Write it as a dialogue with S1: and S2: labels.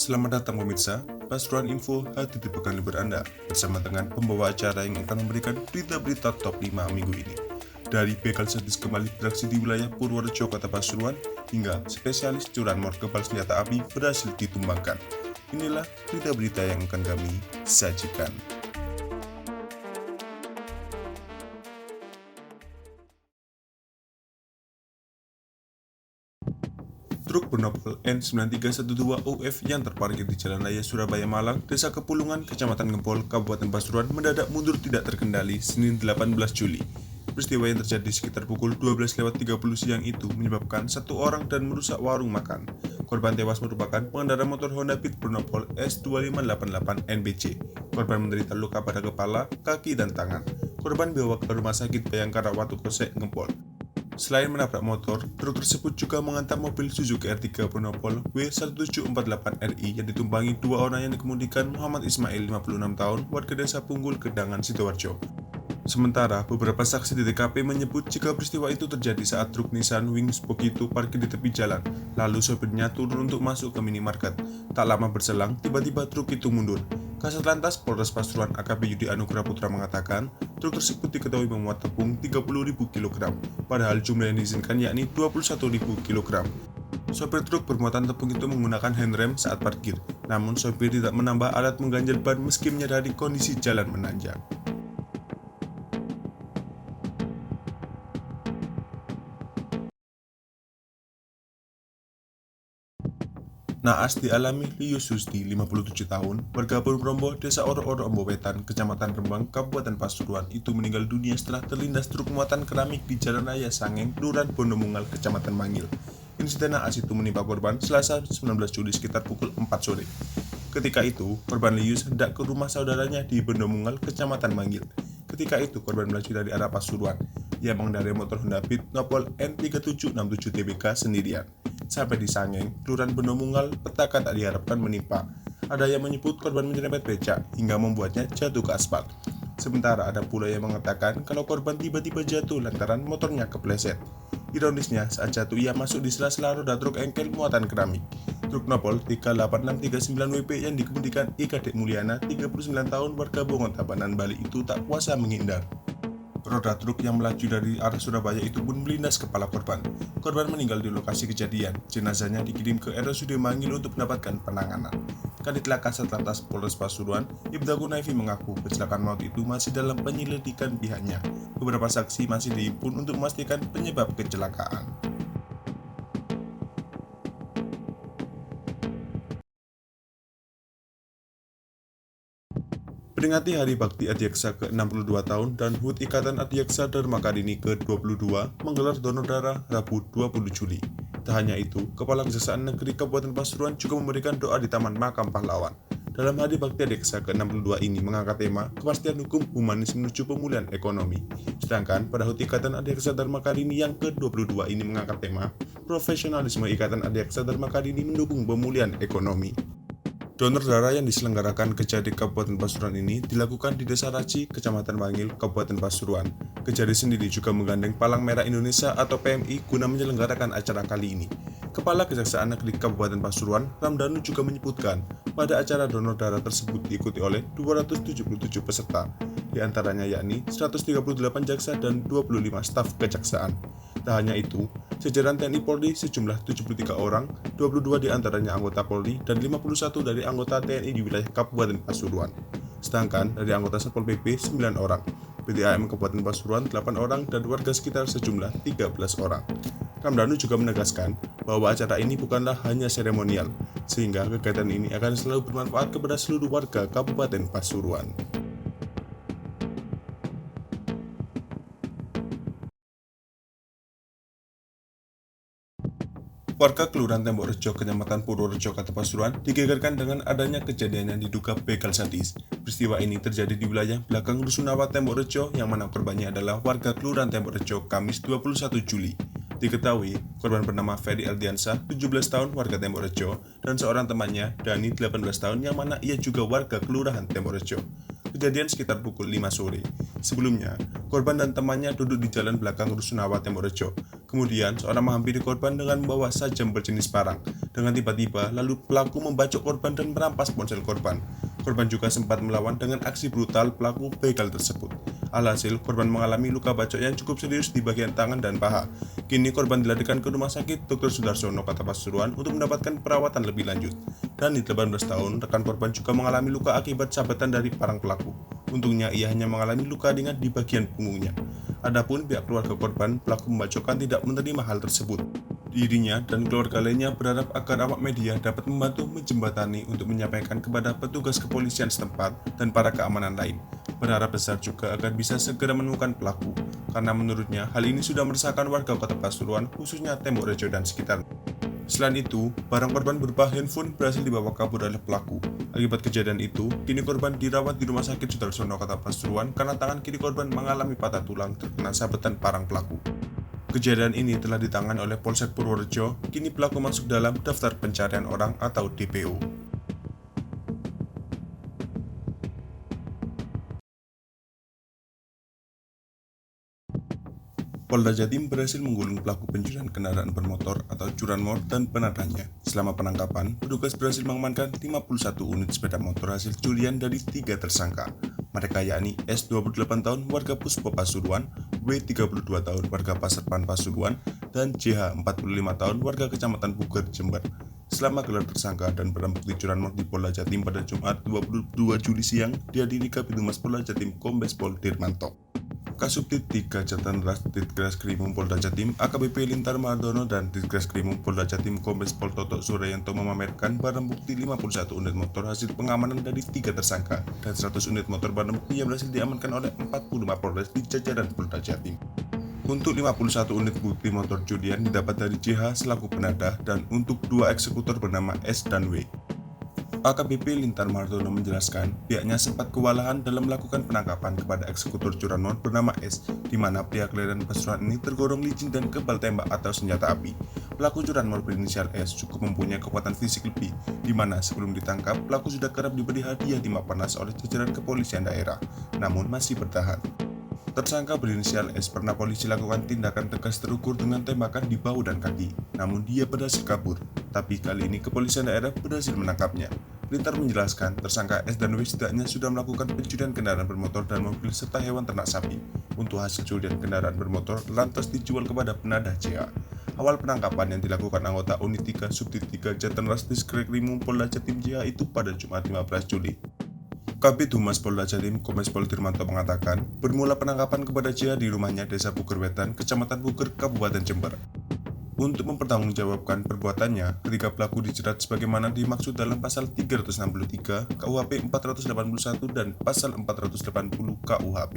S1: Selamat datang pemirsa, Pasuruan Info hadir di pekan libur Anda bersama dengan pembawa acara yang akan memberikan berita-berita top 5 minggu ini. Dari begal sadis kembali beraksi di wilayah Purworejo, Kota Pasuruan, hingga spesialis curanmor kebal senjata api berhasil ditumbangkan. Inilah berita-berita yang akan kami sajikan. Truk bernopol N9312UF yang terparkir di Jalan Raya Surabaya Malang, Desa Kepulungan, Kecamatan Gempol, Kabupaten Pasuruan mendadak mundur tidak terkendali Senin 18 Juli. Peristiwa yang terjadi sekitar pukul 12.30 siang itu menyebabkan satu orang dan merusak warung makan. Korban tewas merupakan pengendara motor Honda Beat bernopol S2588NBC. Korban menderita luka pada kepala, kaki, dan tangan. Korban dibawa ke Rumah Sakit Bayangkara Watu Kosek, Gempol. Selain menabrak motor, truk tersebut juga menghantam mobil Suzuki R3 bernopol W1748RI yang ditumpangi dua orang yang dikemudikan Muhammad Ismail 56 tahun, warga desa Punggul, Gedangan, Sidoarjo. Sementara, beberapa saksi di TKP menyebut jika peristiwa itu terjadi saat truk Nissan Wingspoke itu parkir di tepi jalan, lalu sopirnya turun untuk masuk ke minimarket. Tak lama berselang, tiba-tiba truk itu mundur. Kasat Lantas Polres Pasuruan AKP Yudi Anugrah Putra mengatakan, truk tersebut diketahui memuat tepung 30.000 kg, padahal jumlah yang diizinkan yakni 21.000 kg. Sopir truk bermuatan tepung itu menggunakan handrem saat parkir, namun sopir tidak menambah alat mengganjal ban meski menyadari kondisi jalan menanjak. Naas dialami Lius Susdi, 57 tahun, warga Purwombo, Desa Oro-Oro Ombowetan, Kecamatan Rembang, Kabupaten Pasuruan, itu meninggal dunia setelah terlindas truk muatan keramik di Jalan Raya Sangeng, Kelurahan Bondomungal, Kecamatan Mangil. Insiden naas itu menimpa korban Selasa 19 Juli sekitar pukul 4 sore. Ketika itu, korban Lius hendak ke rumah saudaranya di Bondomungal, Kecamatan Mangil. Ketika itu, korban melaju dari arah Pasuruan. Ia mengendarai motor Honda Beat nopol N3767TBK sendirian. Sampai di Sangeng, Kelurahan Bondomungal, petaka tak diharapkan menimpa. Ada yang menyebut korban menyerempet becak hingga membuatnya jatuh ke aspal. Sementara ada pula yang mengatakan kalau korban tiba-tiba jatuh lantaran motornya kepleset. Ironisnya, saat jatuh ia masuk di sela-sela roda truk engkel muatan keramik. Truk nopol 38639WP yang dikemudikan IKD Mulyana, 39 tahun, warga Bongon Tabanan, Bali itu tak kuasa menghindar. Roda truk yang melaju dari arah Surabaya itu pun melindas kepala korban. Korban meninggal di lokasi kejadian. Jenazahnya dikirim ke RSUD Mangil untuk mendapatkan penanganan. Kanit Kasat Lantas Polres Pasuruan, Ibda Gunaifi mengaku kecelakaan maut itu masih dalam penyelidikan pihaknya. Beberapa saksi masih dihimpun untuk memastikan penyebab kecelakaan. Peringati Hari Bakti Adiaksa ke-62 tahun dan HUT Ikatan Adiaksa Dharma Karini ke-22 menggelar donor darah Rabu 20 Juli. Tak hanya itu, Kepala Kejaksaan Negeri Kabupaten Pasuruan juga memberikan doa di Taman Makam Pahlawan. Dalam Hari Bakti Adiaksa ke-62 ini mengangkat tema kepastian hukum humanis menuju pemulihan ekonomi. Sedangkan pada HUT Ikatan Adiaksa Dharma Karini yang ke-22 ini mengangkat tema profesionalisme Ikatan Adiaksa Dharma Karini mendukung pemulihan ekonomi. Donor darah yang diselenggarakan Kejari Kabupaten Pasuruan ini dilakukan di Desa Raci, Kecamatan Mangil, Kabupaten Pasuruan. Kejari sendiri juga menggandeng Palang Merah Indonesia atau PMI guna menyelenggarakan acara kali ini. Kepala Kejaksaan Negeri Kabupaten Pasuruan, Ramdhanu, juga menyebutkan pada acara donor darah tersebut diikuti oleh 277 peserta, di antaranya yakni 138 jaksa dan 25 staf kejaksaan. Tak hanya itu, jajaran TNI Polri sejumlah 73 orang, 22 diantaranya anggota Polri dan 51 dari anggota TNI di wilayah Kabupaten Pasuruan. Sedangkan dari anggota Satpol PP 9 orang, PTAM Kabupaten Pasuruan 8 orang dan warga sekitar sejumlah 13 orang. Ramdhanu juga menegaskan bahwa acara ini bukanlah hanya seremonial, sehingga kegiatan ini akan selalu bermanfaat kepada seluruh warga Kabupaten Pasuruan. Warga Kelurahan Tembok Rejo, Kecamatan Purworejo, Kota Pasuruan, digegerkan dengan adanya kejadian yang diduga begal sadis. Peristiwa ini terjadi di wilayah belakang Rusunawa Tembok Rejo, yang mana korbannya adalah warga Kelurahan Tembok Rejo, Kamis 21 Juli. Diketahui, korban bernama Ferry Aldiansyah, 17 tahun, warga Tembok Rejo, dan seorang temannya, Dani, 18 tahun, yang mana ia juga warga Kelurahan Tembok Rejo. Kejadian sekitar pukul 5 sore. Sebelumnya, korban dan temannya duduk di jalan belakang Rusunawa Temorejo. Kemudian, seorang menghampiri korban dengan membawa sajam berjenis parang. Dengan tiba-tiba, lalu pelaku membacok korban dan merampas ponsel korban. Korban juga sempat melawan dengan aksi brutal pelaku begal tersebut. Alhasil, korban mengalami luka bacok yang cukup serius di bagian tangan dan paha. Kini korban dilarikan ke Rumah Sakit Dr. Sudarsono, Kota Pasuruan untuk mendapatkan perawatan lebih lanjut. Dan di 18 tahun, rekan korban juga mengalami luka akibat sabetan dari parang pelaku. Untungnya ia hanya mengalami luka ringan di bagian punggungnya. Adapun pihak keluarga korban, pelaku membacokkan tidak menerima hal tersebut. Dirinya dan keluarga lainnya berharap agar awak media dapat membantu menjembatani untuk menyampaikan kepada petugas kepolisian setempat dan para keamanan lain. Berharap besar juga agar bisa segera menemukan pelaku, karena menurutnya hal ini sudah meresahkan warga Kota Pasuruan, khususnya Tembok Rejo dan sekitar. Selain itu, barang korban berupa handphone berhasil dibawa kabur oleh pelaku. Akibat kejadian itu, kini korban dirawat di Rumah Sakit Sudarsono, Kota Pasuruan karena tangan kiri korban mengalami patah tulang terkena sabetan parang pelaku. Kejadian ini telah ditangani oleh Polsek Purworejo, kini pelaku masuk dalam daftar pencarian orang atau DPO. Polda Jatim berhasil menggulung pelaku pencurian kendaraan bermotor atau curanmor dan penadanya. Selama penangkapan, petugas berhasil mengamankan 51 unit sepeda motor hasil curian dari 3 tersangka. Mereka yakni S 28 tahun warga Puspo Pasuruan, W 32 tahun warga Pasarpan Pasuruan, dan JH 45 tahun warga Kecamatan Puger, Jember. Selama gelar tersangka dan barang bukti curanmor di Polda Jatim pada Jumat 22 Juli siang, dihadiri Kabid Humas Polda Jatim Kombes Pol Dirmanto. Kasubdit 3 Jatendras Ditreskrimum Polda Jatim AKBP Lintar Mardono dan Ditreskrimum Polda Jatim Kombes Pol Toto Suryanto memamerkan barang bukti 51 unit motor hasil pengamanan dari 3 tersangka dan 100 unit motor barang bukti yang berhasil diamankan oleh 45 Polres di jajaran Polda Jatim. Untuk 51 unit bukti motor curian didapat dari JH selaku penadah dan untuk 2 eksekutor bernama S dan W. AKBP Lintar Mardono menjelaskan pihaknya sempat kewalahan dalam melakukan penangkapan kepada eksekutor curanmor bernama S, di mana pria kelahiran Pasuruan ini tergolong licin dan kebal tembak atau senjata api. Pelaku curanmor berinisial S cukup mempunyai kekuatan fisik lebih, di mana sebelum ditangkap pelaku sudah kerap diberi hadiah timah panas oleh jajaran kepolisian daerah, namun masih bertahan. Tersangka berinisial S pernah polisi lakukan tindakan tegas terukur dengan tembakan di bahu dan kaki, namun dia berhasil kabur. Tapi kali ini kepolisian daerah berhasil menangkapnya. Lintar menjelaskan tersangka S dan W setidaknya sudah melakukan pencurian kendaraan bermotor dan mobil serta hewan ternak sapi. Untuk hasil curian kendaraan bermotor lantas dijual kepada penadah JA. Awal penangkapan yang dilakukan anggota Unit 3 Subdit 3 Jatendras Ditreskrimum Polda Jatim JA itu pada Jumat 15 Juli. Kabid Humas Polda Jatim Kombes Pol Dirmanto mengatakan, bermula penangkapan kepada JH di rumahnya Desa Puger Wetan, Kecamatan Puger, Kabupaten Jember. Untuk mempertanggungjawabkan perbuatannya, ketiga pelaku dijerat sebagaimana dimaksud dalam Pasal 363 KUHP 481 dan Pasal 480 KUHP.